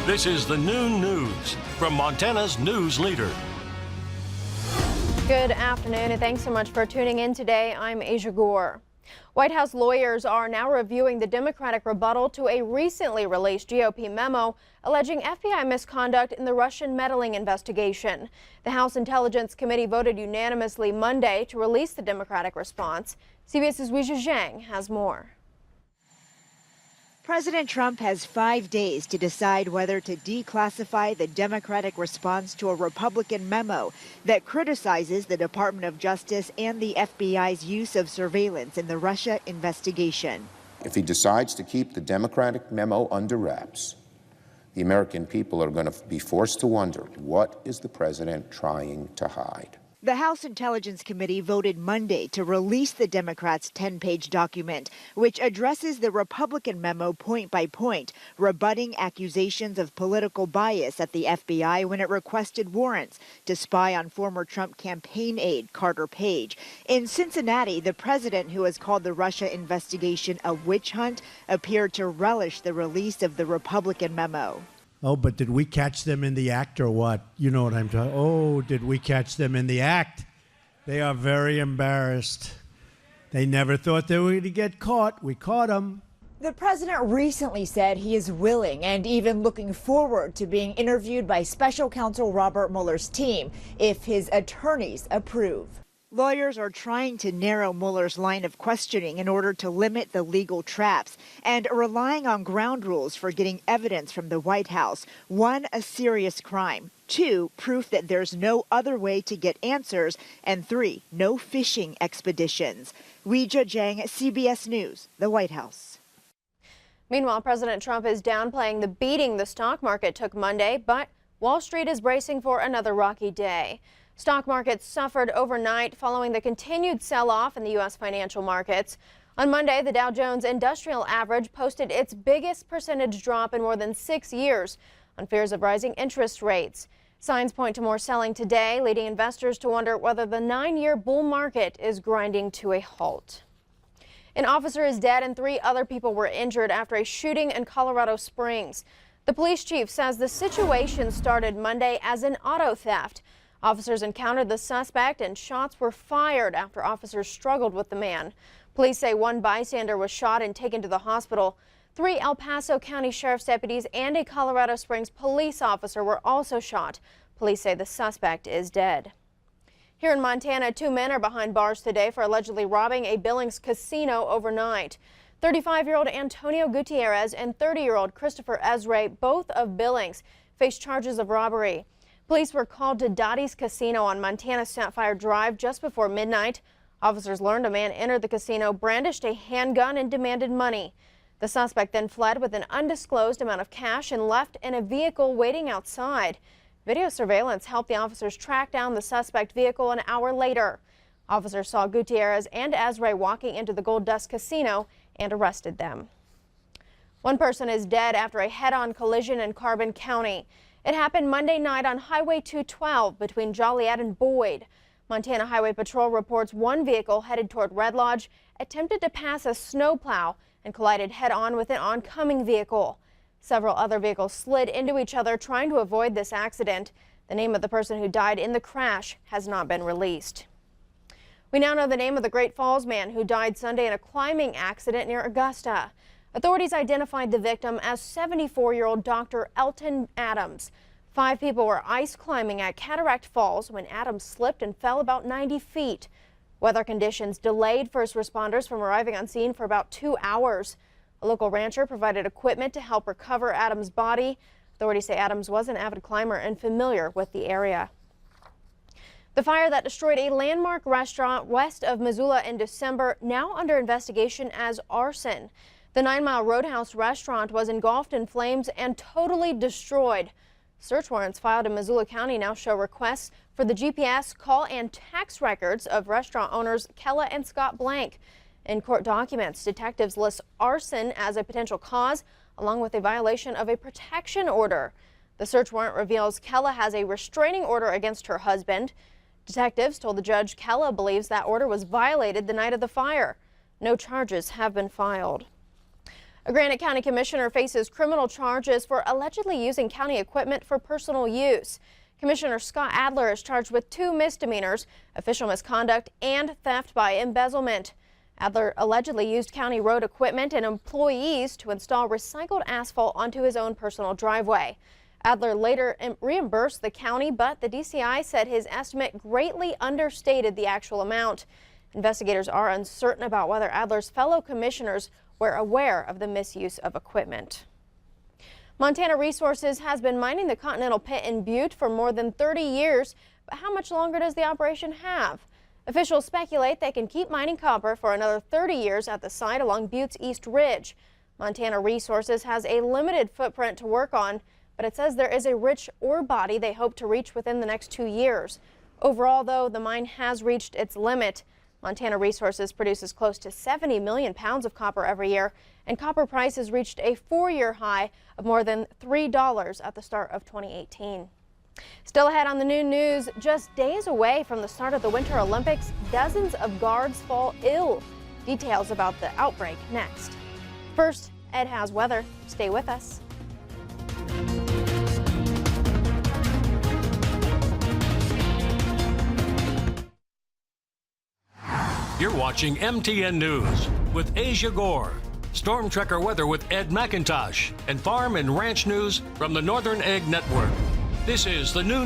This is the Noon News from Montana's news leader. Good afternoon, and thanks so much for tuning in today. I'm Aja Goare. White House lawyers are now reviewing the Democratic rebuttal to a recently released GOP memo alleging FBI misconduct in the Russian meddling investigation. The House Intelligence Committee voted unanimously Monday to release the Democratic response. CBS's Weijia Zhang has more. President Trump has 5 days to decide whether to declassify the Democratic response to a Republican memo that criticizes the Department of Justice and the FBI's use of surveillance in the Russia investigation. If he decides to keep the Democratic memo under wraps, the American people are going to be forced to wonder, what is the president trying to hide? The House Intelligence Committee voted Monday to release the Democrats' 10-page document, which addresses the Republican memo point by point, rebutting accusations of political bias at the FBI when it requested warrants to spy on former Trump campaign aide Carter Page. In Cincinnati, the president, who has called the Russia investigation a witch hunt, appeared to relish the release of the Republican memo. Oh, but did we catch them in the act or what? You know what I'm talking. Oh, did we catch them in the act? They are very embarrassed. They never thought they were going to get caught. We caught them. The president recently said he is willing and even looking forward to being interviewed by special counsel Robert Mueller's team if his attorneys approve. Lawyers are trying to narrow Mueller's line of questioning in order to limit the legal traps and relying on ground rules for getting evidence from the White House. 1, a serious crime. 2, proof that there's no other way to get answers. And 3, no fishing expeditions. Weijia Zhang, CBS News, the White House. Meanwhile, President Trump is downplaying the beating the stock market took Monday, but Wall Street is bracing for another rocky day. Stock markets suffered overnight following the continued sell-off in the U.S. financial markets. On Monday, the Dow Jones Industrial Average posted its biggest percentage drop in more than 6 years on fears of rising interest rates. Signs point to more selling today, leading investors to wonder whether the 9-year bull market is grinding to a halt. An officer is dead and 3 other people were injured after a shooting in Colorado Springs. The police chief says the situation started Monday as an auto theft. Officers encountered the suspect and shots were fired after officers struggled with the man. Police say 1 bystander was shot and taken to the hospital. 3 El Paso County Sheriff's deputies and a Colorado Springs police officer were also shot. Police say the suspect is dead. Here in Montana, 2 men are behind bars today for allegedly robbing a Billings casino overnight. 35-year-old Antonio Gutierrez and 30-year-old Christopher Ezra, both of Billings, face charges of robbery. Police were called to Dottie's Casino on Montana Sapphire Drive just before midnight. Officers learned a man entered the casino, brandished a handgun, and demanded money. The suspect then fled with an undisclosed amount of cash and left in a vehicle waiting outside. Video surveillance helped the officers track down the suspect vehicle an hour later. Officers saw Gutierrez and Ezra walking into the Gold Dust Casino and arrested them. 1 person is dead after a head-on collision in Carbon County. It happened Monday night on Highway 212 between Joliet and Boyd. Montana Highway Patrol reports 1 vehicle headed toward Red Lodge attempted to pass a snowplow and collided head-on with an oncoming vehicle. Several other vehicles slid into each other trying to avoid this accident. The name of the person who died in the crash has not been released. We now know the name of the Great Falls man who died Sunday in a climbing accident near Augusta. Authorities identified the victim as 74-year-old Dr. Elton Adams. 5 people were ice climbing at Cataract Falls when Adams slipped and fell about 90 feet. Weather conditions delayed first responders from arriving on scene for about 2 hours. A local rancher provided equipment to help recover Adams' body. Authorities say Adams was an avid climber and familiar with the area. The fire that destroyed a landmark restaurant west of Missoula in December, now under investigation as arson. The 9 Mile Roadhouse restaurant was engulfed in flames and totally destroyed. Search warrants filed in Missoula County now show requests for the GPS, call, and tax records of restaurant owners Kella and Scott Blank. In court documents, detectives list arson as a potential cause, along with a violation of a protection order. The search warrant reveals Kella has a restraining order against her husband. Detectives told the judge Kella believes that order was violated the night of the fire. No charges have been filed. A Granite County commissioner faces criminal charges for allegedly using county equipment for personal use. Commissioner Scott Adler is charged with 2 misdemeanors, official misconduct and theft by embezzlement. Adler allegedly used county road equipment and employees to install recycled asphalt onto his own personal driveway. Adler later reimbursed the county, but the DCI said his estimate greatly understated the actual amount. Investigators are uncertain about whether Adler's fellow commissioners were aware of the misuse of equipment. Montana Resources has been mining the Continental Pit in Butte for more than 30 years, but how much longer does the operation have? Officials speculate they can keep mining copper for another 30 years at the site along Butte's East Ridge. Montana Resources has a limited footprint to work on, but it says there is a rich ore body they hope to reach within the next 2 years. Overall, though, the mine has reached its limit. Montana Resources produces close to 70 million pounds of copper every year, and copper prices reached a 4-year high of more than $3 at the start of 2018. Still ahead on the noon news, just days away from the start of the Winter Olympics, dozens of guards fall ill. Details about the outbreak next. First, Ed has weather. Stay with us. You're watching MTN News with Aja Goare, Storm Tracker weather with Ed McIntosh, and farm and ranch news from the Northern Egg Network. This is the noon